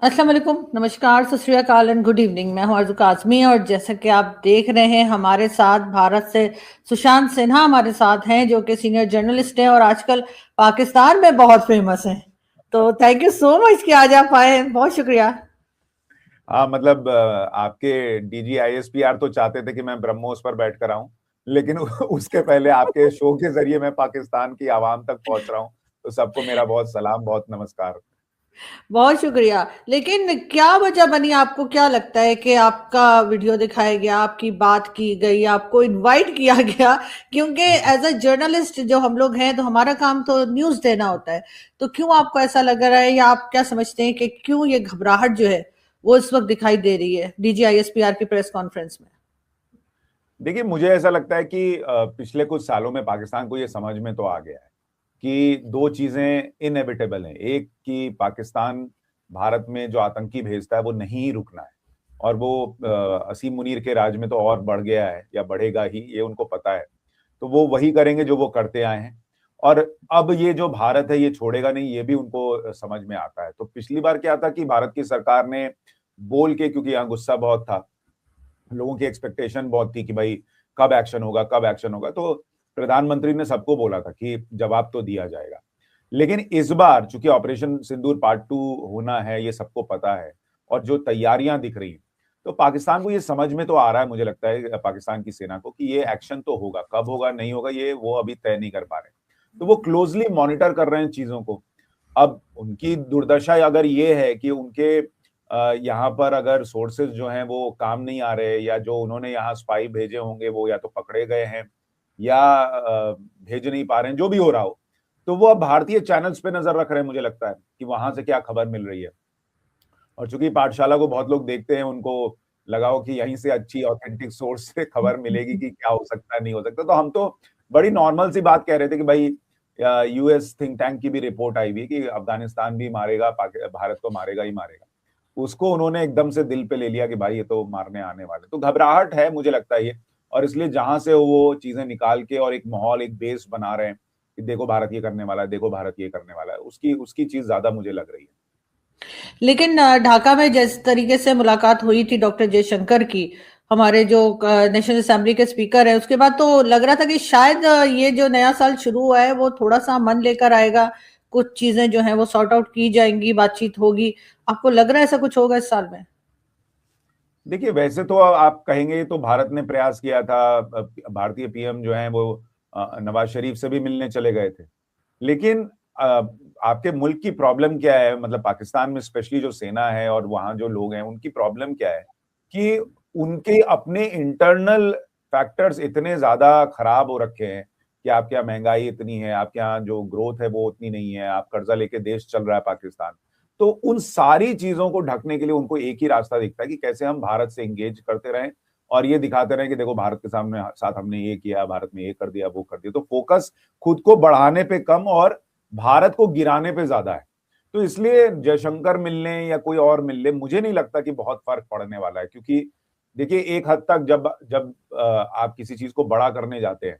अस्सलाम वालेकुम, नमस्कार, सत श्री अकाल एंड गुड इवनिंग। मैं हूं आरज़ू काज़मी और जैसा कि आप देख रहे हैं हमारे साथ भारत से सुशांत सिन्हा हमारे साथ हैं जो कि सीनियर जर्नलिस्ट हैं और आजकल पाकिस्तान में बहुत फेमस हैं। तो थैंक यू सो मच कि आज आप आए, बहुत शुक्रिया। हाँ मतलब आपके डीजी आईएसपीआर तो चाहते थे कि मैं ब्रह्मोस पर बैठ कर आऊं, लेकिन उसके पहले आपके शो के जरिए मैं पाकिस्तान की आवाम तक पहुंच रहा हूं। तो सबको मेरा बहुत सलाम, बहुत नमस्कार। बहुत शुक्रिया। लेकिन क्या वजह बनी, आपको क्या लगता है कि आपका वीडियो दिखाया गया, आपकी बात की गई, आपको इनवाइट किया गया? क्योंकि एज अ जर्नलिस्ट जो हम लोग हैं तो हमारा काम तो न्यूज़ देना होता है। तो क्यों आपको ऐसा लग रहा है या आप क्या समझते हैं कि क्यों ये घबराहट जो है वो इस वक्त दिखाई दे रही है डीजीआईएसपीआर की प्रेस कॉन्फ्रेंस में? देखिए, मुझे ऐसा लगता है कि पिछले कुछ सालों में पाकिस्तान को ये समझ में तो आ गया है कि दो चीजें इनएविटेबल हैं। एक कि पाकिस्तान भारत में जो आतंकी भेजता है वो नहीं रुकना है, और वो असीम मुनीर के राज में तो और बढ़ गया है या बढ़ेगा ही, ये उनको पता है। तो वो वही करेंगे जो वो करते आए हैं। और अब ये जो भारत है ये छोड़ेगा नहीं, ये भी उनको समझ में आता है। तो पिछली बार क्या था कि भारत की सरकार ने बोल के, क्योंकि यहाँ गुस्सा बहुत था, लोगों की एक्सपेक्टेशन बहुत थी कि भाई कब एक्शन होगा, कब एक्शन होगा, तो प्रधानमंत्री ने सबको बोला था कि जवाब तो दिया जाएगा। लेकिन इस बार चूंकि ऑपरेशन सिंदूर पार्ट 2 होना है, ये सबको पता है, और जो तैयारियां दिख रही हैं, तो पाकिस्तान को ये समझ में तो आ रहा है, मुझे लगता है पाकिस्तान की सेना को, कि ये एक्शन तो होगा। कब होगा नहीं होगा ये वो अभी तय नहीं कर पा रहे। तो वो क्लोजली मॉनिटर कर रहे हैं चीजों को। अब उनकी दुर्दशा अगर ये है कि उनके यहाँ पर अगर सोर्सेज जो हैं वो काम नहीं आ रहे, या जो उन्होंने यहाँ स्पाई भेजे होंगे वो या तो पकड़े गए हैं या भेज नहीं पा रहे हैं, जो भी हो रहा हो, तो वो अब भारतीय चैनल्स पे नजर रख रहे हैं, मुझे लगता है कि वहां से क्या खबर मिल रही है। और चूंकि पाठशाला को बहुत लोग देखते हैं, उनको लगा हो कि यहीं से अच्छी ऑथेंटिक सोर्स से खबर मिलेगी कि क्या हो सकता है नहीं हो सकता। तो हम तो बड़ी नॉर्मल सी बात कह रहे थे कि भाई यूएस थिंक टैंक की भी रिपोर्ट आई हुई कि अफगानिस्तान भी मारेगा, भारत को मारेगा ही मारेगा। उसको उन्होंने एकदम से दिल पे ले लिया कि भाई ये तो मारने आने वाले। तो घबराहट है, मुझे लगता है ये। और इसलिए जहां से वो चीजें निकाल के और एक माहौल, एक बेस बना रहे हैं कि देखो भारत ये करने वाला है, देखो भारत ये करने वाला है, उसकी उसकी चीज ज्यादा मुझे लग रही है। लेकिन ढाका में जिस तरीके से मुलाकात हुई थी डॉक्टर जयशंकर की, हमारे जो नेशनल असेंबली के स्पीकर है, उसके बाद तो लग रहा था कि शायद ये जो नया साल शुरू हुआ है वो थोड़ा सा मन लेकर आएगा, कुछ चीजें जो हैं वो सॉर्ट आउट की जाएंगी, बातचीत होगी। आपको लग रहा है ऐसा कुछ होगा इस साल में? देखिए, वैसे तो आप कहेंगे तो भारत ने प्रयास किया था, भारतीय पीएम जो हैं वो नवाज शरीफ से भी मिलने चले गए थे। लेकिन अ, आपके मुल्क की प्रॉब्लम क्या है, मतलब पाकिस्तान में स्पेशली जो सेना है और वहां जो लोग हैं उनकी प्रॉब्लम क्या है कि उनके अपने इंटरनल फैक्टर्स इतने ज्यादा खराब हो रखे हैं कि आपके यहाँ महंगाई इतनी है, आपके यहाँ जो ग्रोथ है वो उतनी नहीं है, आप कर्जा लेके देश चल रहा है पाकिस्तान। तो उन सारी चीजों को ढकने के लिए उनको एक ही रास्ता दिखता है कि कैसे हम भारत से एंगेज करते रहें और ये दिखाते रहें कि देखो भारत के सामने साथ हमने ये किया, भारत ने ये कर दिया, वो कर दिया। तो फोकस खुद को बढ़ाने पे कम और भारत को गिराने पे ज्यादा है। तो इसलिए जयशंकर मिलने या कोई और मिल ले, मुझे नहीं लगता कि बहुत फर्क पड़ने वाला है। क्योंकि देखिए, एक हद तक जब जब आप किसी चीज को बड़ा करने जाते हैं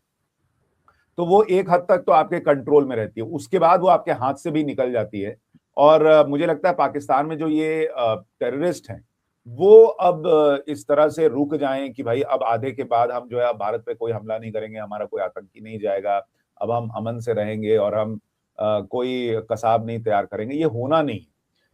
तो वो एक हद तक तो आपके कंट्रोल में रहती है, उसके बाद वो आपके हाथ से भी निकल जाती है। और मुझे लगता है पाकिस्तान में जो ये टेररिस्ट हैं वो अब इस तरह से रुक जाएं कि भाई अब आधे के बाद हम जो है अब भारत पे कोई हमला नहीं करेंगे, हमारा कोई आतंकी नहीं जाएगा, अब हम अमन से रहेंगे और हम कोई कसाब नहीं तैयार करेंगे, ये होना नहीं।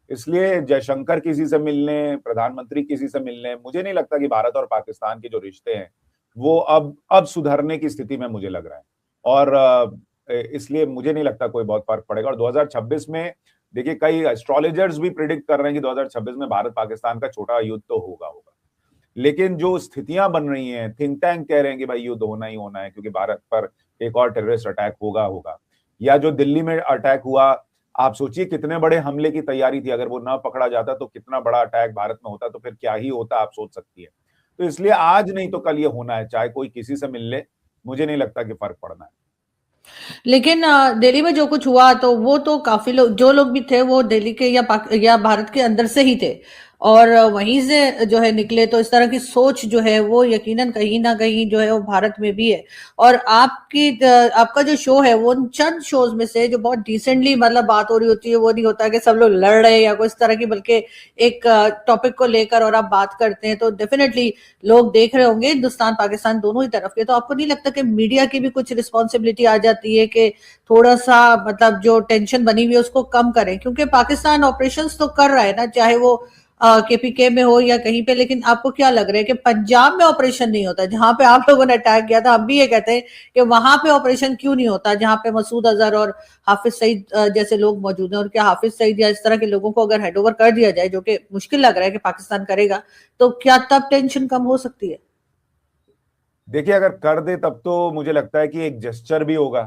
इसलिए जयशंकर किसी से मिलने, प्रधानमंत्री किसी से मिलने, मुझे नहीं लगता कि भारत और पाकिस्तान के जो रिश्ते हैं वो अब सुधरने की स्थिति में मुझे लग रहा है। और इसलिए मुझे नहीं लगता कोई बहुत फर्क पड़ेगा। और 2026 में देखिए, कई एस्ट्रोलॉजर्स भी प्रिडिक्ट कर रहे हैं कि 2026 में भारत पाकिस्तान का छोटा युद्ध तो होगा होगा। लेकिन जो स्थितियां बन रही हैं, थिंक टैंक कह रहे हैं कि भाई युद्ध होना ही होना है क्योंकि भारत पर एक और टेररिस्ट अटैक होगा होगा। या जो दिल्ली में अटैक हुआ, आप सोचिए कितने बड़े हमले की तैयारी थी, अगर वो ना पकड़ा जाता तो कितना बड़ा अटैक भारत में होता, तो फिर क्या ही होता आप सोच सकती है। तो इसलिए आज नहीं तो कल ये होना है, चाहे कोई किसी से मिल ले, मुझे नहीं लगता कि फर्क पड़ना है। लेकिन दिल्ली में जो कुछ हुआ तो वो तो काफी लोग, जो लोग भी थे वो दिल्ली के या भारत के अंदर से ही थे। और वहीं से जो है निकले, तो इस तरह की सोच जो है वो यकीनन कहीं ना कहीं जो है वो भारत में भी है। और आपका जो शो है वो उन चंद शोज में से जो बहुत डिसेंटली मतलब बात हो रही होती है, वो नहीं होता कि सब लोग लड़ रहे हैं या कोई इस तरह की, बल्कि एक टॉपिक को लेकर और आप बात करते हैं तो डेफिनेटली लोग देख रहे होंगे हिंदुस्तान पाकिस्तान दोनों ही तरफ के। तो आपको नहीं लगता कि मीडिया की भी कुछ रिस्पॉन्सिबिलिटी आ जाती है कि थोड़ा सा मतलब जो टेंशन बनी हुई है उसको कम करें? क्योंकि पाकिस्तान ऑपरेशंस तो कर रहा है ना, चाहे वो केपीके में हो या कहीं पे, लेकिन आपको क्या लग रहा है कि पंजाब में ऑपरेशन नहीं होता जहां पे आप लोगों ने अटैक किया था? हम भी ये कहते हैं कि वहां पे ऑपरेशन क्यों नहीं होता जहां पे मसूद अजहर और हाफिज सईद जैसे लोग मौजूद हैं? और क्या हाफिज सईद या इस तरह के लोगों को अगर हैंडओवर कर दिया जाए, जो कि मुश्किल लग रहा है कि पाकिस्तान करेगा, तो क्या तब टेंशन कम हो सकती है? देखिए, अगर कर दे तब तो मुझे लगता है कि एक जेस्चर भी होगा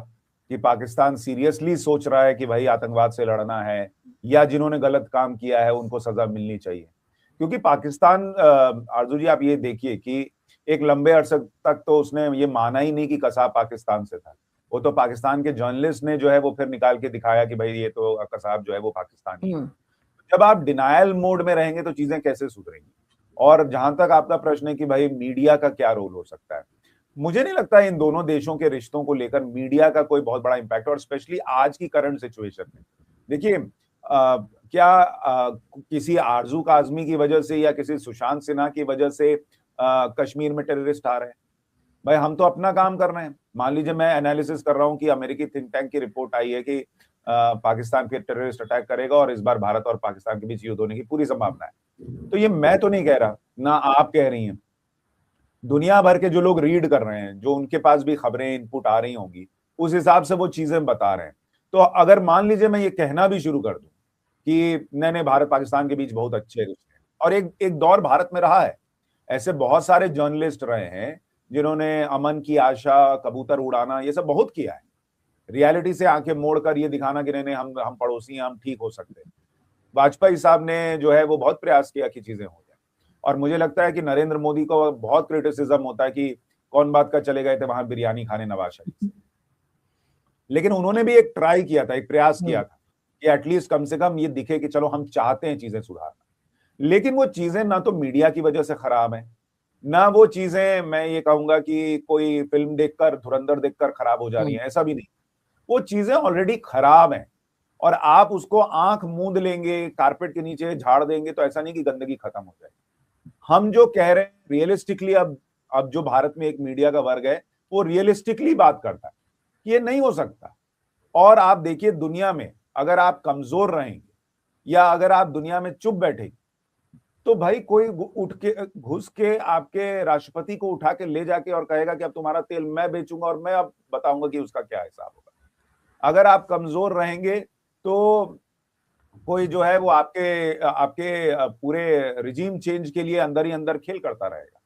कि पाकिस्तान सीरियसली सोच रहा है कि भाई आतंकवाद से लड़ना है, या जिन्होंने गलत काम किया है उनको सजा मिलनी चाहिए। क्योंकि पाकिस्तान, आरजू जी, आप ये देखिए कि एक लंबे अरसे तक तो उसने ये माना ही नहीं कि कसाब पाकिस्तान से था। वो तो पाकिस्तान के जर्नलिस्ट ने जो है वो फिर निकाल के दिखाया कि भाई ये तो कसाब जो है वो पाकिस्तानी है। जब आप डिनायल मोड में रहेंगे तो चीजें कैसे सुधरेंगी? और जहां तक आपका प्रश्न है कि भाई मीडिया का क्या रोल हो सकता है, मुझे नहीं लगता इन दोनों देशों के रिश्तों को लेकर मीडिया का कोई बहुत बड़ा इंपैक्ट, और स्पेशली आज की करंट सिचुएशन में। देखिए, क्या किसी आरजू काजमी की वजह से या किसी सुशांत सिन्हा की वजह से कश्मीर में टेररिस्ट आ रहे हैं? भाई हम तो अपना काम कर रहे हैं। मान लीजिए मैं एनालिसिस कर रहा हूं कि अमेरिकी थिंक टैंक की रिपोर्ट आई है कि पाकिस्तान पे टेररिस्ट अटैक करेगा और इस बार भारत और पाकिस्तान के बीच युद्ध होने की पूरी संभावना है। तो ये मैं तो नहीं कह रहा, ना आप कह रही हैं, दुनिया भर के जो लोग रीड कर रहे हैं, जो उनके पास भी खबरें इनपुट आ रही होंगी, उस हिसाब से वो चीजें बता रहे हैं। तो अगर मान लीजिए मैं ये कहना भी शुरू कर दूं कि नहीं नहीं, भारत पाकिस्तान के बीच बहुत अच्छे रिश्ते हैं, और एक एक दौर भारत में रहा है, ऐसे बहुत सारे जर्नलिस्ट रहे हैं जिन्होंने अमन की आशा, कबूतर उड़ाना, ये सब बहुत किया है। रियलिटी से आंखें मोड़कर ये दिखाना कि नहीं नहीं, हम पड़ोसी हैं, हम ठीक हो सकते हैं। वाजपेयी साहब ने जो है वो बहुत प्रयास किया कि चीजें हो जाए। और मुझे लगता है कि नरेंद्र मोदी को बहुत क्रिटिसिज्म होता है कि कौन बात का चले गए थे वहां बिरयानी खाने नवाज शरीफ से। लेकिन उन्होंने भी एक ट्राई किया था, एक प्रयास किया था कि एटलीस्ट कम से कम ये दिखे कि चलो हम चाहते हैं चीजें सुधारना। लेकिन वो चीजें ना तो मीडिया की वजह से खराब है, ना वो चीजें मैं ये कहूंगा कि कोई फिल्म देखकर, धुरंधर देखकर खराब हो जा रही है, ऐसा भी नहीं। वो चीजें ऑलरेडी खराब हैं, और आप उसको आंख मूंद लेंगे, कारपेट के नीचे झाड़ देंगे तो ऐसा नहीं कि गंदगी खत्म हो जाए। हम जो कह रहे हैं रियलिस्टिकली, अब जो भारत में एक मीडिया का वर्ग है वो रियलिस्टिकली बात करता है कि ये नहीं हो सकता। और आप देखिए, दुनिया में अगर आप कमजोर रहेंगे या अगर आप दुनिया में चुप बैठेंगे, तो भाई कोई उठ के घुस के आपके राष्ट्रपति को उठा के ले जाके और कहेगा कि अब तुम्हारा तेल मैं बेचूंगा और मैं अब बताऊंगा कि उसका क्या हिसाब होगा। अगर आप कमजोर रहेंगे तो कोई जो है वो आपके आपके पूरे रिजीम चेंज के लिए अंदर ही अंदर खेल करता रहेगा।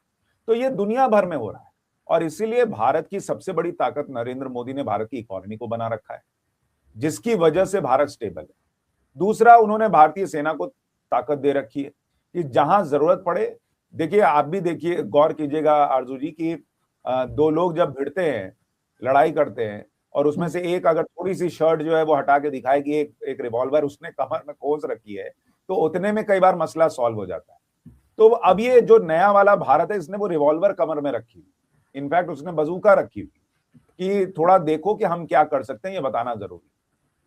तो ये दुनिया भर में हो रहा है, और इसीलिए भारत की सबसे बड़ी ताकत नरेंद्र मोदी ने भारत की इकोनॉमी को बना रखा है, जिसकी वजह से भारत स्टेबल है। दूसरा, उन्होंने भारतीय सेना को ताकत दे रखी है कि जहां जरूरत पड़े, देखिए आप भी देखिए, गौर कीजिएगा आरजू जी की, दो लोग जब भिड़ते हैं, लड़ाई करते हैं, और उसमें से एक अगर थोड़ी सी शर्ट जो है वो हटा के दिखाए कि एक रिवॉल्वर उसने कमर में खोस रखी है, तो उतने में कई बार मसला सॉल्व हो जाता है। तो अब ये जो नया वाला भारत है, इसने वो रिवॉल्वर कमर में रखी, इनफैक्ट उसने बंदूका रखी हुई कि थोड़ा देखो कि हम क्या कर सकते हैं, ये बताना जरूरी।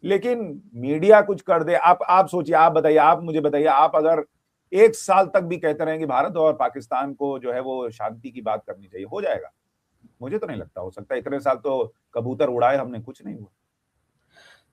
लेकिन मीडिया कुछ कर दे, आप सोचिए, आप बताइए, आप मुझे बताइए, आप अगर एक साल तक भी कहते रहेंगे भारत और पाकिस्तान को जो है वो शांति की बात करनी चाहिए, हो जाएगा? मुझे तो नहीं लगता हो सकता। इतने साल तो कबूतर उड़ाए हमने, कुछ नहीं हुआ।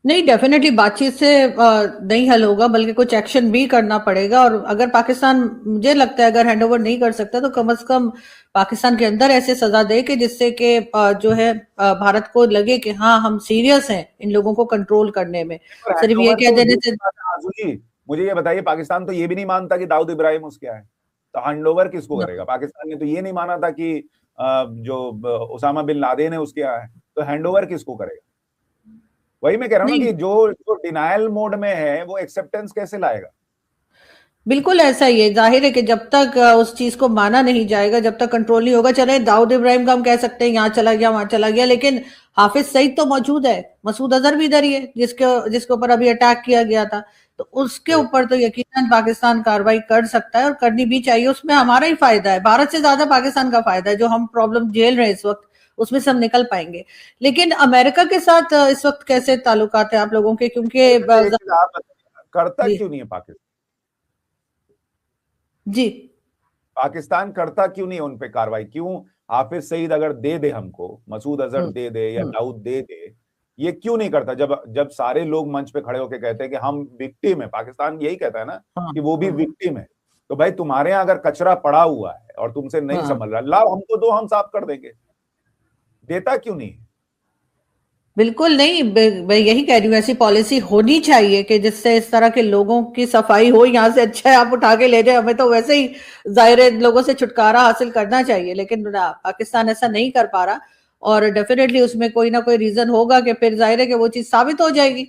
नहीं, डेफिनेटली बातचीत से नहीं हल होगा, बल्कि कुछ एक्शन भी करना पड़ेगा। और अगर पाकिस्तान, मुझे लगता है, अगर हैंडओवर नहीं कर सकता तो कम से कम पाकिस्तान के अंदर ऐसे सजा दे कि जिससे कि जो है भारत को लगे कि हाँ, हम सीरियस हैं इन लोगों को कंट्रोल करने में। सिर्फ ये कह देने से मुझे ये बताइए, पाकिस्तान तो ये भी नहीं मानता कि दाऊद इब्राहिम उसके है, तो हैंडओवर किसको करेगा? पाकिस्तान ने तो ये नहीं माना था कि जो उसामा बिन लादेन है उसके यहाँ है, तो हैंडओवर किसको करेगा? वही मैं कह रहा हूँ ना कि जो डिनायल मोड में है वो एक्सेप्टेंस कैसे लाएगा? बिल्कुल ऐसा ही है। जाहिर है कि जब तक उस चीज को माना नहीं जाएगा, जब तक कंट्रोल नहीं होगा, चले दाऊद इब्राहिम का हम कह सकते हैं यहाँ चला गया वहां चला गया, लेकिन हाफिज सईद तो मौजूद है, मसूद अजहर भी इधर ही है जिसके ऊपर अभी अटैक किया गया था। तो उसके ऊपर तो यकीनन पाकिस्तान कार्रवाई कर सकता है और करनी भी चाहिए। उसमें हमारा ही फायदा है, भारत से ज्यादा पाकिस्तान का फायदा है। जो हम प्रॉब्लम झेल रहे हैं इस वक्त, उसमें से हम निकल पाएंगे। लेकिन अमेरिका के साथ इस वक्त कैसे ताल्लुकात है आप लोगों के? क्योंकि एक चीज आप बताइए, करता जी क्यों नहीं है पाकिस्तान? जी पाकिस्तान करता क्यों नहीं है उन पे कार्रवाई? क्यों हाफिज सईद अगर दे दे हमको, मसूद अजहर हम्म दे दे या हम्म दाऊद दे दे, ये क्यों नहीं करता? जब जब सारे लोग मंच पे खड़े होकर कहते हैं कि हम विक्टिम है, पाकिस्तान यही कहता है ना हाँ कि वो भी हाँ विक्टिम है। तो भाई तुम्हारे यहाँ अगर कचरा पड़ा हुआ है और तुमसे नहीं हाँ, संभल रहा, लाओ हमको दो, हम साफ कर देंगे। देता क्यों नहीं? बिल्कुल नहीं। मैं यही कह रही हूँ, ऐसी पॉलिसी होनी चाहिए कि जिससे इस तरह के लोगों की सफाई हो। यहाँ से अच्छा है आप उठा के ले जाए, हमें तो वैसे ही जाहिर है लोगों से छुटकारा हासिल करना चाहिए। लेकिन ना, पाकिस्तान ऐसा नहीं कर पा रहा। और डेफिनेटली उसमें कोई ना कोई रीजन होगा कि फिर जाहिर है कि वो चीज साबित हो जाएगी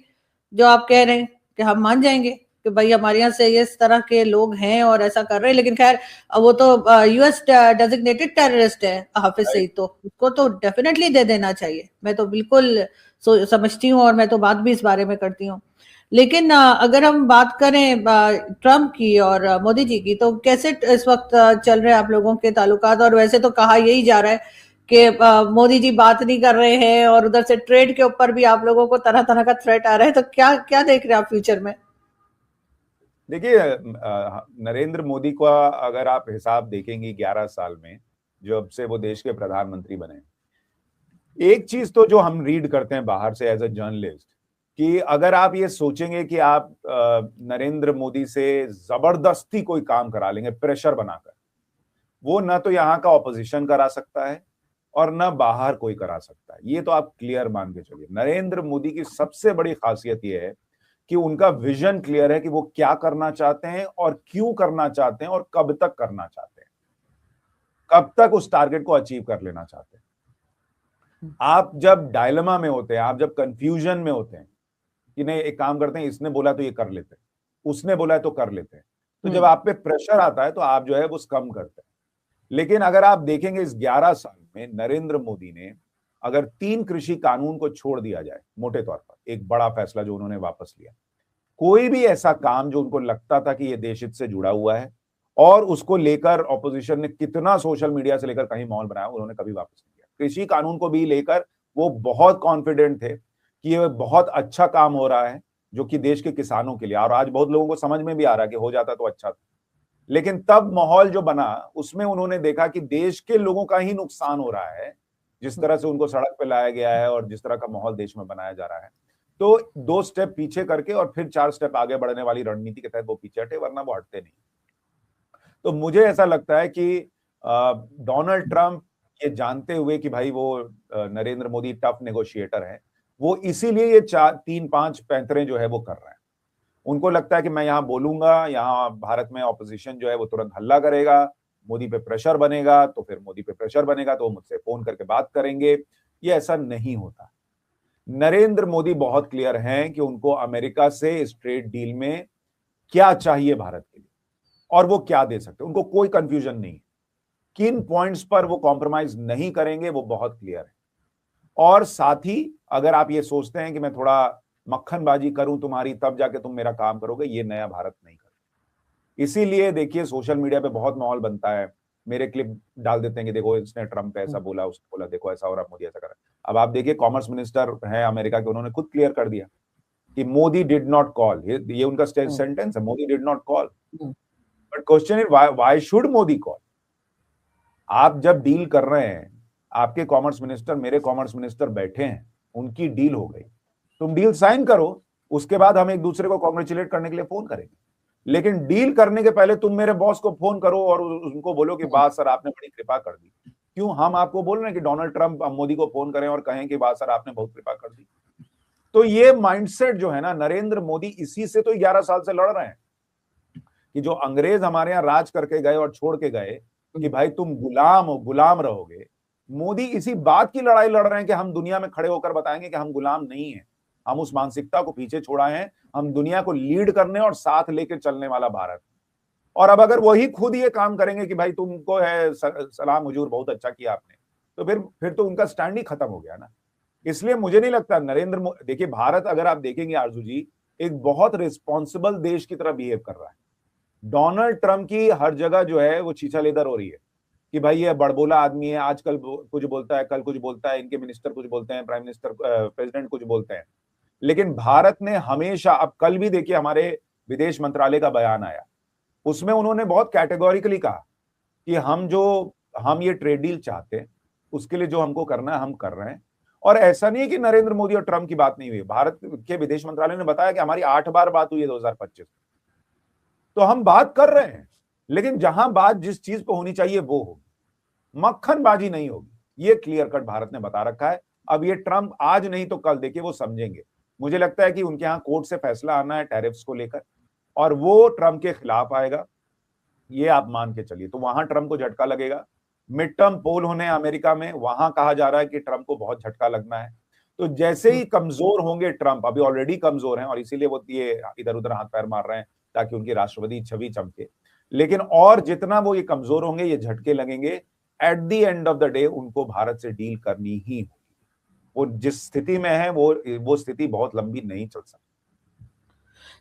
जो आप कह रहे हैं, कि हम मान जाएंगे कि भाई हमारे यहाँ से इस तरह के लोग हैं और ऐसा कर रहे हैं। लेकिन खैर, वो तो यूएस डेजिग्नेटेड टेररिस्ट है हाफिज राइट। सईद, तो उसको तो डेफिनेटली दे देना चाहिए। मैं तो बिल्कुल समझती हूँ और मैं तो बात भी इस बारे में करती हूँ। लेकिन अगर हम बात करें ट्रम्प की और मोदी जी की, तो कैसे इस वक्त चल रहे हैं आप लोगों के ताल्लुकात? और वैसे तो कहा यही जा रहा है कि मोदी जी बात नहीं कर रहे हैं और उधर से ट्रेड के ऊपर भी आप लोगों को तरह तरह का थ्रेट आ रहा है। तो क्या क्या देख रहे हैं आप फ्यूचर में? देखिए, नरेंद्र मोदी का अगर आप हिसाब देखेंगे 11 साल में, जब से वो देश के प्रधानमंत्री बने, एक चीज तो जो हम रीड करते हैं बाहर से एज अ जर्नलिस्ट, कि अगर आप ये सोचेंगे कि आप नरेंद्र मोदी से जबरदस्ती कोई काम करा लेंगे प्रेशर बनाकर, वो ना तो यहाँ का ऑपोजिशन करा सकता है और ना बाहर कोई करा सकता है। ये तो आप क्लियर मान के चलिए। नरेंद्र मोदी की सबसे बड़ी खासियत ये है कि उनका विजन क्लियर है कि वो क्या करना चाहते हैं और क्यों करना चाहते हैं और कब तक करना चाहते हैं, कब तक उस टारगेट को अचीव कर लेना चाहते हैं। आप जब डायलेमा में होते हैं, आप जब कंफ्यूजन में होते हैं कि नहीं एक काम करते हैं, इसने बोला तो ये कर लेते हैं, उसने बोला है तो कर लेते हैं, तो जब हम्म आप पे प्रेशर आता है तो आप जो है वो कम करते हैं। लेकिन अगर आप देखेंगे इस 11 साल में नरेंद्र मोदी ने, अगर 3 कृषि कानून को छोड़ दिया जाए मोटे तौर पर, एक बड़ा फैसला जो उन्होंने वापस लिया, कोई भी ऐसा काम जो उनको लगता था कि ये देश हित से जुड़ा हुआ है और उसको लेकर ऑपोजिशन ने कितना सोशल मीडिया से लेकर कहीं माहौल बनाया, उन्होंने कभी वापस नहीं किया। कृषि कानून को भी लेकर वो बहुत कॉन्फिडेंट थे कि ये बहुत अच्छा काम हो रहा है जो कि देश के किसानों के लिए, और आज बहुत लोगों को समझ में भी आ रहा है कि हो जाता तो अच्छा था। लेकिन तब माहौल जो बना उसमें उन्होंने देखा कि देश के लोगों का ही नुकसान हो रहा है, जिस तरह से उनको सड़क पे लाया गया है और जिस तरह का माहौल देश में बनाया जा रहा है। तो 2 स्टेप पीछे करके और फिर 4 स्टेप आगे बढ़ने वाली रणनीति के तहत वो पीछे हटे, वरना वो हटते नहीं। तो मुझे ऐसा लगता है कि डोनाल्ड ट्रंप ये जानते हुए कि भाई वो नरेंद्र मोदी टफ नेगोशिएटर है, वो इसीलिए ये 3-5 पैंतरे जो है वो कर रहे हैं। उनको लगता है कि मैं यहाँ बोलूंगा, यहाँ भारत में ऑपोजिशन जो है वो तुरंत हल्ला करेगा, मोदी पे प्रेशर बनेगा, तो फिर मोदी पे प्रेशर बनेगा तो वो मुझसे फोन करके बात करेंगे। ये ऐसा नहीं होता। नरेंद्र मोदी बहुत क्लियर हैं कि उनको अमेरिका से इस ट्रेड डील में क्या चाहिए भारत के लिए और वो क्या दे सकते हैं, उनको कोई कंफ्यूजन नहीं। किन पॉइंट्स पर वो कॉम्प्रोमाइज नहीं करेंगे वो बहुत क्लियर है। और साथ ही अगर आप ये सोचते हैं कि मैं थोड़ा मक्खनबाजी करूं तुम्हारी तब जाके तुम मेरा काम करोगे, ये नया भारत नहीं कर। इसीलिए देखिए सोशल मीडिया पे बहुत माहौल बनता है, मेरे क्लिप डाल देते हैं कि देखो इसने ट्रम्प ऐसा बोला, उसने बोला, देखो ऐसा हो रहा, मोदी ऐसा कर रहा है। अब आप देखिए कॉमर्स मिनिस्टर है अमेरिका के, उन्होंने खुद क्लियर कर दिया कि मोदी डिड नॉट कॉल, ये उनका सेंटेंस है, Modi did not call. But question is why should Modi call? आप जब डील कर रहे हैं, आपके कॉमर्स मिनिस्टर मेरे कॉमर्स मिनिस्टर बैठे हैं, उनकी डील हो गई, तुम डील साइन करो, उसके बाद हम एक दूसरे को कॉन्ग्रेचुलेट करने के लिए फोन करेंगे। लेकिन डील करने के पहले तुम मेरे बॉस को फोन करो और उनको बोलो कि वाह सर आपने बड़ी कृपा कर दी। क्यों हम आपको बोल रहे हैं कि डोनाल्ड ट्रंप मोदी को फोन करें और कहें कि वाह सर आपने बहुत कृपा कर दी? तो ये माइंडसेट जो है ना, नरेंद्र मोदी इसी से तो 11 साल से लड़ रहे हैं कि जो अंग्रेज हमारे यहाँ राज करके गए और छोड़ के गए कि भाई तुम गुलाम हो, गुलाम रहोगे। मोदी इसी बात की लड़ाई लड़ रहे हैं कि हम दुनिया में खड़े होकर बताएंगे कि हम गुलाम नहीं है, हम उस मानसिकता को पीछे छोड़ा है, हम दुनिया को लीड करने और साथ लेकर चलने वाला भारत। और अब अगर वही खुद ये काम करेंगे कि भाई तुमको है सलाम हुजूर, बहुत अच्छा किया आपने, तो फिर तो उनका स्टैंड ही खत्म हो गया ना। इसलिए मुझे नहीं लगता नरेंद्र मोदी, देखिए भारत अगर आप देखेंगे आरजू जी, एक बहुत रिस्पॉन्सिबल देश की तरह बिहेव कर रहा है। डोनाल्ड ट्रंप की हर जगह जो है वो छीछा लेदर हो रही है कि भाई ये बड़बोला आदमी है, आजकल कुछ बोलता है, कल कुछ बोलता है, इनके मिनिस्टर कुछ बोलते हैं, प्राइम मिनिस्टर प्रेसिडेंट कुछ बोलते हैं। लेकिन भारत ने हमेशा, अब कल भी देखिए हमारे विदेश मंत्रालय का बयान आया, उसमें उन्होंने बहुत कैटेगोरिकली कहा कि हम ये ट्रेड डील चाहते हैं, उसके लिए जो हमको करना है हम कर रहे हैं। और ऐसा नहीं है कि नरेंद्र मोदी और ट्रंप की बात नहीं हुई। भारत के विदेश मंत्रालय ने बताया कि हमारी 8 बार बात हुई है 2025। तो हम बात कर रहे हैं, लेकिन जहां बात जिस चीज पे होनी चाहिए वो होगी, मक्खनबाजी नहीं होगी। ये क्लियर कट भारत ने बता रखा है। अब ये ट्रंप आज नहीं तो कल देखिए वो समझेंगे। मुझे लगता है कि उनके यहाँ कोर्ट से फैसला आना है टैरिफ्स को लेकर, और वो ट्रंप के खिलाफ आएगा, ये आप मान के चलिए। तो वहां ट्रंप को झटका लगेगा। मिड टर्म पोल होने अमेरिका में, वहां कहा जा रहा है कि ट्रंप को बहुत झटका लगना है। तो जैसे ही कमजोर होंगे ट्रंप, अभी ऑलरेडी कमजोर हैं और इसीलिए वो ये इधर उधर हाथ पैर मार रहे हैं ताकि उनकी राष्ट्रवादी छवि चमके, लेकिन और जितना वो ये कमजोर होंगे, ये झटके लगेंगे, at the end of the day उनको भारत से डील करनी ही होगी। वो जिस स्थिति में है वो स्थिति बहुत लंबी नहीं चल सकती।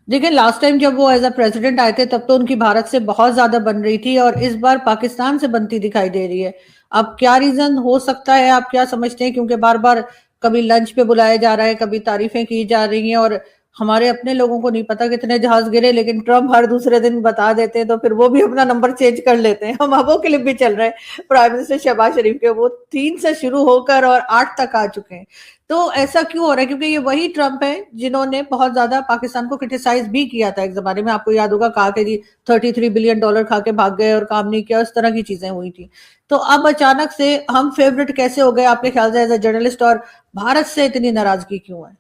देखिए, लास्ट टाइम जब वो एज अ प्रेसिडेंट आए थे तब तो उनकी भारत से बहुत ज्यादा बन रही थी, और इस बार पाकिस्तान से बनती दिखाई दे रही है। अब क्या रीजन हो सकता है, आप क्या समझते हैं? क्योंकि बार बार कभी लंच पे बुलाया जा रहा है, कभी तारीफें की जा रही हैं, और हमारे अपने लोगों को नहीं पता कितने जहाज गिरे, लेकिन ट्रम्प हर दूसरे दिन बता देते हैं, तो फिर वो भी अपना नंबर चेंज कर लेते हैं। हम वो क्लिप भी चल रहे हैं प्राइम मिनिस्टर शहबाज शरीफ के, वो 3 से शुरू होकर और 8 तक आ चुके हैं। तो ऐसा क्यों हो रहा है? क्योंकि ये वही ट्रंप है जिन्होंने बहुत ज्यादा पाकिस्तान को क्रिटिसाइज भी किया था एक जमाने में, आपको याद होगा, कहा कि जी $33 बिलियन खा के भाग गए और काम नहीं किया, उस तरह की चीजें हुई थी। तो अब अचानक से हम फेवरेट कैसे हो गए आपके ख्याल से एज ए जर्नलिस्ट, और भारत से इतनी नाराजगी क्यों है?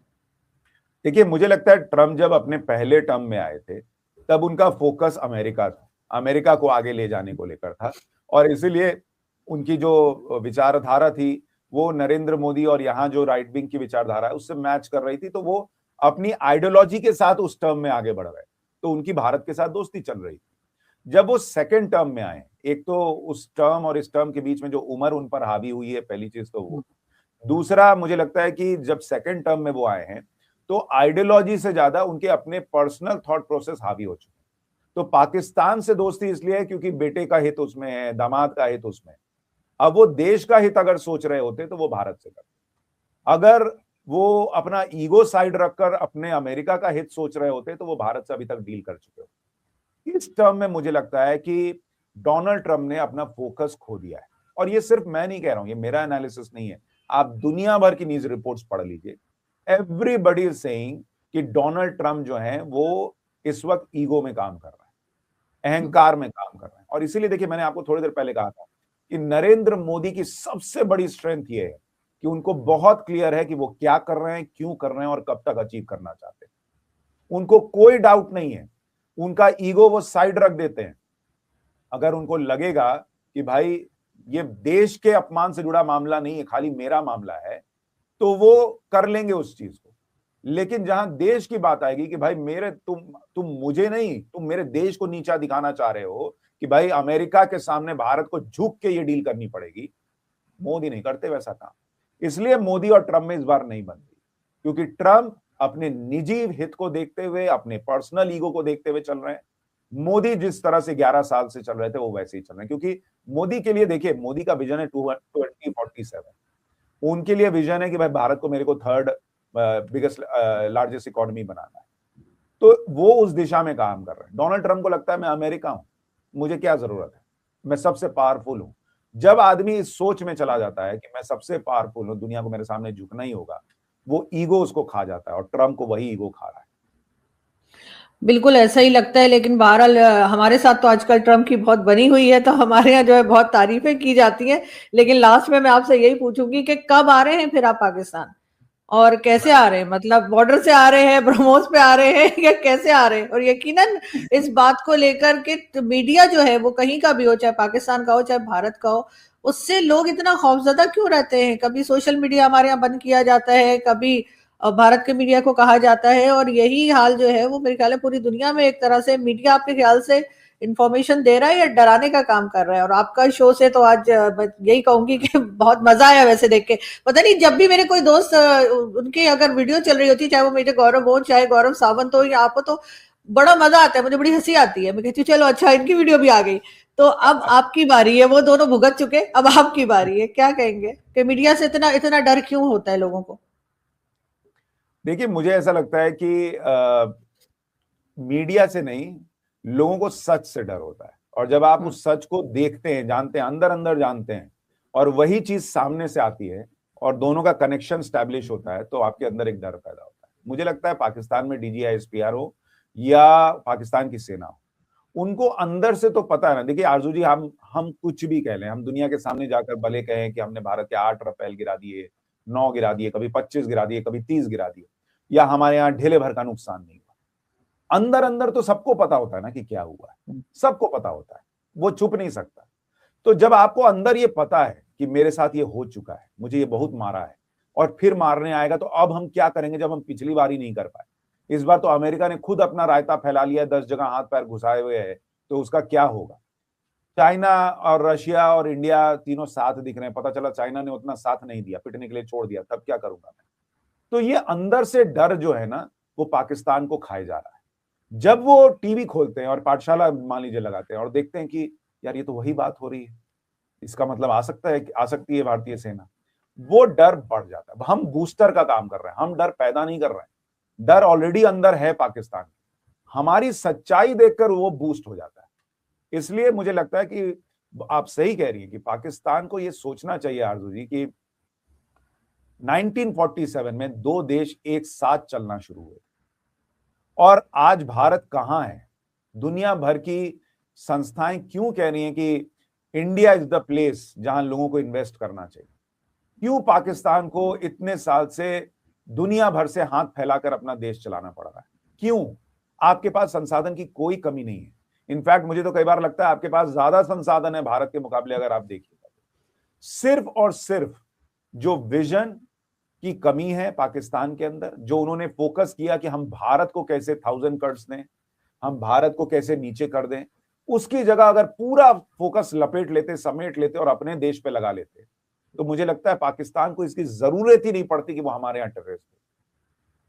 देखिए, मुझे लगता है ट्रम्प जब अपने पहले टर्म में आए थे तब उनका फोकस अमेरिका था, अमेरिका को आगे ले जाने को लेकर था, और इसीलिए उनकी जो विचारधारा थी वो नरेंद्र मोदी और यहाँ जो राइट विंग की विचारधारा है उससे मैच कर रही थी। तो वो अपनी आइडियोलॉजी के साथ उस टर्म में आगे बढ़ रहे, तो उनकी भारत के साथ दोस्ती चल रही थी। जब वो सेकेंड टर्म में आए, एक तो उस टर्म और इस टर्म के बीच में जो उम्र उन पर हावी हुई है, पहली चीज तो वो। दूसरा, मुझे लगता है कि जब सेकेंड टर्म में वो आए हैं तो आइडियोलॉजी से ज्यादा उनके अपने पर्सनल थॉट प्रोसेस हावी हो चुके हैं। तो पाकिस्तान से दोस्ती इसलिए है क्योंकि बेटे का हित उसमें है, दामाद का हित उसमें है। अब वो देश का हित अगर सोच रहे होते तो वो भारत से करते। अगर वो अपना ईगो साइड रखकर अपने अमेरिका का हित सोच रहे होते तो वो भारत से अभी तक डील कर चुके होते। इस टर्म में मुझे लगता है कि डोनाल्ड ट्रंप ने अपना फोकस खो दिया है। और ये सिर्फ मैं नहीं कह रहा हूं, ये मेरा एनालिसिस नहीं है, आप दुनिया भर की न्यूज रिपोर्ट्स पढ़ लीजिए। एवरीबडी इज सेइंग कि डोनाल्ड ट्रंप जो है वो इस वक्त ईगो में काम कर रहा है, अहंकार में काम कर रहा है। और इसीलिए देखिए, मैंने आपको थोड़ी देर पहले कहा था कि नरेंद्र मोदी की सबसे बड़ी स्ट्रेंथ ये है कि उनको बहुत क्लियर है कि वो क्या कर रहे हैं, क्यों कर रहे हैं और कब तक अचीव करना चाहते हैं। उनको कोई डाउट नहीं है, उनका ईगो वो साइड रख देते हैं। अगर उनको लगेगा कि भाई ये देश के अपमान से जुड़ा मामला नहीं है, खाली मेरा मामला है, तो वो कर लेंगे उस चीज को। लेकिन जहां देश की बात आएगी कि भाई तुम मुझे नहीं, तुम मेरे देश को नीचा दिखाना चाह रहे हो कि भाई अमेरिका के सामने भारत को झुक के ये डील करनी पड़ेगी, मोदी नहीं करते वैसा काम। इसलिए मोदी और ट्रंप में इस बार नहीं बनती, क्योंकि ट्रंप अपने निजी हित को देखते हुए, अपने पर्सनल ईगो को देखते हुए चल रहे हैं। मोदी जिस तरह से 11 साल से चल रहे थे वो वैसे ही चल रहे हैं, क्योंकि मोदी के लिए देखिए, मोदी का विजन है 2047। उनके लिए विजन है कि भाई भारत को, मेरे को थर्ड बिगेस्ट लार्जेस्ट इकोनॉमी बनाना है। तो वो उस दिशा में काम कर रहे हैं। डोनाल्ड ट्रंप को लगता है मैं अमेरिका हूं, मुझे क्या जरूरत है, मैं सबसे पावरफुल हूं। जब आदमी इस सोच में चला जाता है कि मैं सबसे पावरफुल हूं, दुनिया को मेरे सामने झुकना ही होगा, वो ईगो उसको खा जाता है, और ट्रंप को वही ईगो खा रहा है। बिल्कुल ऐसा ही लगता है, लेकिन बहरहाल हमारे साथ तो आजकल ट्रम्प की बहुत बनी हुई है, तो हमारे यहाँ जो है बहुत तारीफें की जाती हैं। लेकिन लास्ट में मैं आपसे यही पूछूंगी कि कब आ रहे हैं फिर आप पाकिस्तान, और कैसे आ रहे हैं? मतलब बॉर्डर से आ रहे हैं, ब्रह्मोस पे आ रहे हैं, या कैसे आ रहे हैं? और यकीनन इस बात को लेकर के मीडिया जो है वो कहीं का भी हो, चाहे पाकिस्तान का हो चाहे भारत का हो, उससे लोग इतना खौफजदा क्यों रहते हैं? कभी सोशल मीडिया हमारे यहाँ बंद किया जाता है, कभी भारत के मीडिया को कहा जाता है, और यही हाल जो है वो मेरे ख्याल है पूरी दुनिया में एक तरह से मीडिया आपके ख्याल से इंफॉर्मेशन दे रहा है या डराने का काम कर रहा है। और आपका शो से तो आज मैं यही कहूंगी कि बहुत मजा आया वैसे देख के। पता नहीं, जब भी मेरे कोई दोस्त उनकी अगर वीडियो चल रही होती है, चाहे वो मेरे गौरव हो चाहे गौरव सावंत हो या आप हो, तो बड़ा मजा आता है, मुझे बड़ी हंसी आती है। मैं कहती हूँ चलो अच्छा इनकी वीडियो भी आ गई। तो अब आपकी बारी है, वो दोनों भुगत चुके, अब आपकी बारी है। क्या कहेंगे कि मीडिया से इतना इतना डर क्यों होता है लोगों को? देखिए, मुझे ऐसा लगता है कि मीडिया से नहीं, लोगों को सच से डर होता है। और जब आप उस सच को देखते हैं, जानते हैं, अंदर अंदर जानते हैं, और वही चीज सामने से आती है और दोनों का कनेक्शन स्टैब्लिश होता है, तो आपके अंदर एक डर पैदा होता है। मुझे लगता है पाकिस्तान में डीजीआईएसपीआर हो या पाकिस्तान की सेना हो, उनको अंदर से तो पता है ना। देखिए आरजू जी, हम कुछ भी कह लें, हम दुनिया के सामने जाकर भले कहें कि हमने भारत के 8 रफेल गिरा दिए, 9 गिरा दिए, कभी 25 गिरा दिए, कभी 30 गिरा दिए, या हमारे यहाँ ढेले भर का नुकसान नहीं हुआ, अंदर अंदर तो सबको पता होता है ना कि क्या हुआ है, सबको पता होता है, वो छुप नहीं सकता। तो जब आपको अंदर ये पता है कि मेरे साथ ये हो चुका है, मुझे ये बहुत मारा है और फिर मारने आएगा, तो अब हम क्या करेंगे जब हम पिछली बार ही नहीं कर पाए। इस बार तो अमेरिका ने खुद अपना रायता फैला लिया, 10 जगह हाथ पैर घुसाए हुए है, तो उसका क्या होगा। चाइना और रशिया और इंडिया तीनों साथ दिख रहे हैं, पता चला चाइना ने उतना साथ नहीं दिया, पिटने के लिए छोड़ दिया, तब क्या करूंगा मैं। तो ये अंदर से डर जो है ना, वो पाकिस्तान को खाए जा रहा है। जब वो टीवी खोलते हैं और पाठशाला मान लीजिए लगाते हैं और देखते हैं कि यार ये तो वही बात हो रही है, इसका मतलब आ सकती है भारतीय सेना, वो डर बढ़ जाता है। हम बूस्टर का काम कर रहे हैं, हम डर पैदा नहीं कर रहे हैं, डर ऑलरेडी अंदर है पाकिस्तान। हमारी सच्चाई देखकर वो बूस्ट हो जाता है। इसलिए मुझे लगता है कि आप सही कह रही है कि पाकिस्तान को ये सोचना चाहिए आरजू जी कि 1947 में 2 देश एक साथ चलना शुरू हुए और आज भारत कहां है। दुनिया भर की संस्थाएं क्यों कह रही हैं कि इंडिया इज द प्लेस जहां लोगों को इन्वेस्ट करना चाहिए। क्यों पाकिस्तान को इतने साल से दुनिया भर से हाथ फैलाकर अपना देश चलाना पड़ रहा है? क्यों? आपके पास संसाधन की कोई कमी नहीं है। इनफैक्ट मुझे तो कई बार लगता है आपके पास ज्यादा संसाधन है भारत के मुकाबले, अगर आप देखिएगा। सिर्फ और सिर्फ जो विजन की कमी है पाकिस्तान के अंदर, जो उन्होंने फोकस किया कि हम भारत को कैसे 1000 कट्स दें, हम भारत को कैसे नीचे कर दें, उसकी जगह अगर पूरा फोकस लपेट लेते, समेट लेते और अपने देश पे लगा लेते, तो मुझे लगता है पाकिस्तान को इसकी जरूरत ही नहीं पड़ती कि वो हमारे यहाँ टेररिस्ट हो।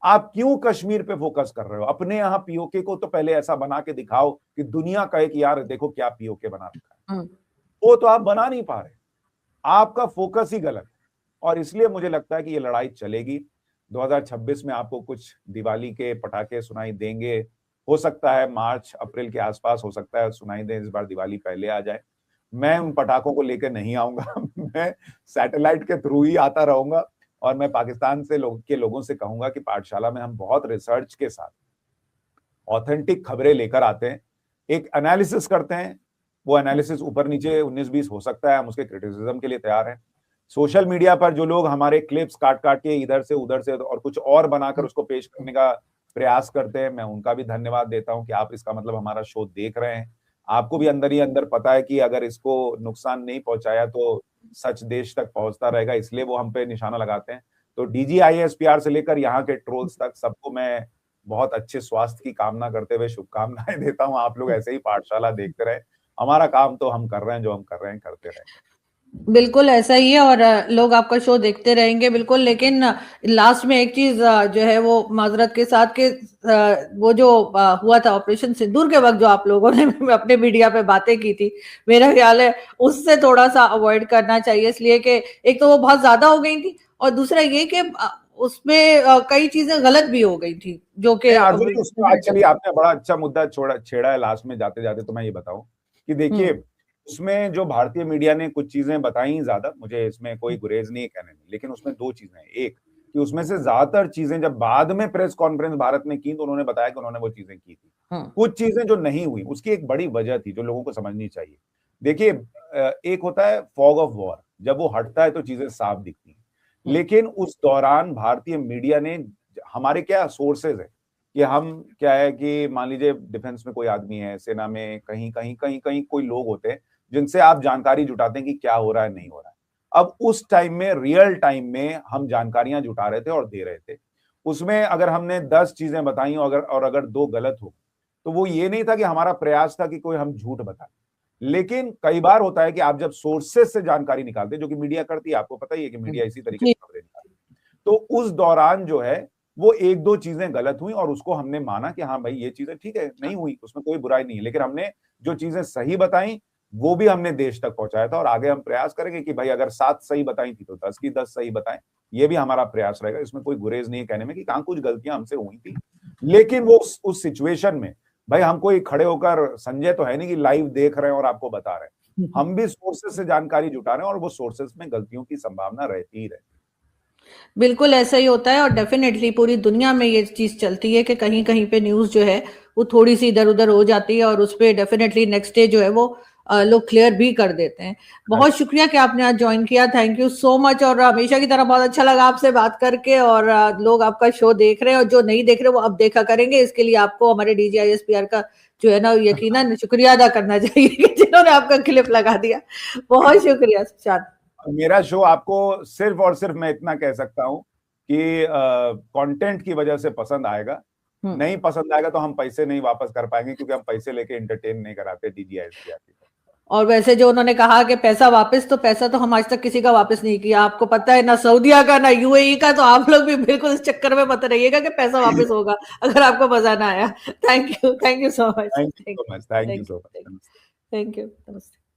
आप क्यों कश्मीर पे फोकस कर रहे हो? अपने यहाँ पीओके को तो पहले ऐसा बना के दिखाओ कि दुनिया कहे कि यार देखो क्या पीओके बना रखा है। वो तो आप बना नहीं पा रहे, आपका फोकस ही गलत है। और इसलिए मुझे लगता है कि ये लड़ाई चलेगी। 2026 में आपको कुछ दिवाली के पटाखे सुनाई देंगे, हो सकता है मार्च अप्रैल के आसपास हो सकता है सुनाई दे, इस बार दिवाली पहले आ जाए। मैं उन पटाखों को लेकर नहीं आऊंगा मैं सैटेलाइट के थ्रू ही आता रहूंगा और मैं पाकिस्तान से लोगों से कहूंगा कि पाठशाला में हम बहुत रिसर्च के साथ ऑथेंटिक खबरें लेकर आते हैं, एक एनालिसिस करते हैं। वो एनालिसिस ऊपर नीचे 19-20 हो सकता है, हम उसके क्रिटिसिज्म के लिए तैयार हैं। सोशल मीडिया पर जो लोग हमारे क्लिप्स काट काट के इधर से उधर से और कुछ और बनाकर उसको पेश करने का प्रयास करते हैं, मैं उनका भी धन्यवाद देता हूं कि आप इसका मतलब हमारा शो देख रहे हैं। आपको भी अंदर ही अंदर पता है कि अगर इसको नुकसान नहीं पहुंचाया तो सच देश तक पहुंचता रहेगा, इसलिए वो हम पे निशाना लगाते हैं। तो डीजीआईएसपीआर से लेकर यहाँ के ट्रोल्स तक सबको मैं बहुत अच्छे स्वास्थ्य की कामना करते हुए शुभकामनाएं देता हूँ। आप लोग ऐसे ही पाठशाला देखते रहे, हमारा काम तो हम कर रहे हैं, जो हम कर रहे हैं करते रहे। बिल्कुल ऐसा ही है, और लोग आपका शो देखते रहेंगे बिल्कुल। लेकिन लास्ट में एक चीज जो है वो माजरत के साथ के वो जो हुआ था ऑपरेशन सिंदूर के वक्त, जो आप लोगों ने अपने मीडिया पे बातें की थी, मेरा ख्याल है उससे थोड़ा सा अवॉइड करना चाहिए। इसलिए कि एक तो वो बहुत ज्यादा हो गई थी, और दूसरा ये कि उसमें कई चीजें गलत भी हो गई थी जो कि एक्चुअली आपने बड़ा अच्छा मुद्दा छेड़ा है लास्ट में जाते जाते। तो मैं ये बताऊं कि देखिए उसमें जो भारतीय मीडिया ने कुछ चीजें बताई ज्यादा, मुझे इसमें कोई गुरेज नहीं है कहने में, लेकिन उसमें 2 चीजें हैं। एक कि उसमें से ज्यादातर चीजें जब बाद में प्रेस कॉन्फ्रेंस भारत ने की तो उन्होंने बताया कि उन्होंने वो चीजें की थी। कुछ चीजें जो नहीं हुई उसकी एक बड़ी वजह थी जो लोगों को समझनी चाहिए। देखिए एक होता है फॉग ऑफ वॉर, जब वो हटता है तो चीजें साफ दिखती हैं, लेकिन उस दौरान भारतीय मीडिया ने, हमारे क्या सोर्सेज है कि हम क्या है कि मान लीजिए डिफेंस में कोई आदमी है, सेना में कहीं कहीं कहीं कहीं कोई लोग होते हैं जिनसे आप जानकारी जुटाते हैं कि क्या हो रहा है नहीं हो रहा है। अब उस टाइम में रियल टाइम में हम जानकारियां जुटा रहे थे और दे रहे थे। उसमें अगर हमने 10 चीजें बताई और अगर 2 गलत हो, तो वो ये नहीं था कि हमारा प्रयास था कि कोई हम झूठ बताए। लेकिन कई बार होता है कि आप जब सोर्सेस से जानकारी निकालते हैं, जो कि मीडिया करती है, आपको पता ही है कि मीडिया इसी तरीके जी से खबरें निकालती है, तो उस दौरान जो है वो 1-2 चीजें गलत हुई और उसको हमने माना कि हाँ भाई ये चीजें ठीक है, नहीं हुई, उसमें कोई बुराई नहीं है। लेकिन हमने जो चीजें सही बताई, वो भी हमने देश तक पहुंचाया था और आगे हम प्रयास करेंगे कि भाई अगर 7 सही बताई थी तो 10 की 10 सही बताएं। ये भी हमारा प्रयास रहेगा। इसमें कोई गुरेज नहीं है कहने में कि कहां कुछ गलतियां हमसे हुई थी। लेकिन वो उस सिचुएशन में भाई हम कोई खड़े होकर संजय तो है नहीं कि लाइव देख रहे हैं और आपको बता रहे हैं। हम भी सोर्सेस से जानकारी जुटा रहे हैं और वो सोर्सेस में गलतियों की संभावना रहती ही रहती है। बिल्कुल ऐसा ही होता है और डेफिनेटली पूरी दुनिया में ये चीज चलती है कि कहीं कहीं पे न्यूज जो है वो थोड़ी सी इधर उधर हो जाती है और उस पर डेफिनेटली नेक्स्ट डे जो है वो लोग क्लियर भी कर देते हैं। बहुत शुक्रिया कि आपने आज ज्वाइन किया, थैंक यू सो मच। और हमेशा की तरह बहुत अच्छा लगा आपसे बात करके और लोग आपका शो देख रहे हैं और जो नहीं देख रहे वो अब देखा करेंगे। इसके लिए आपको हमारे DGISPR का जो है ना यकीनन शुक्रिया अदा करना चाहिए कि जिन्होंने आपका क्लिप लगा दिया। बहुत शुक्रिया सुशांत। मेरा शो आपको सिर्फ और सिर्फ मैं इतना कह सकता हूं कि कंटेंट की वजह से पसंद आएगा। नहीं पसंद आएगा तो हम पैसे नहीं वापस कर पाएंगे क्योंकि हम पैसे लेके एंटरटेन नहीं कराते DGISPR की। और वैसे जो उन्होंने कहा कि पैसा वापस, तो पैसा तो हम आज तक किसी का वापस नहीं किया, आपको पता है, ना सऊदिया का ना UAE का। तो आप लोग भी बिल्कुल इस चक्कर में मत रहिएगा कि पैसा वापस होगा अगर आपको मजा ना आया। Thank you so much. Thank you so much, thank you so much. Thank you, नमस्ते।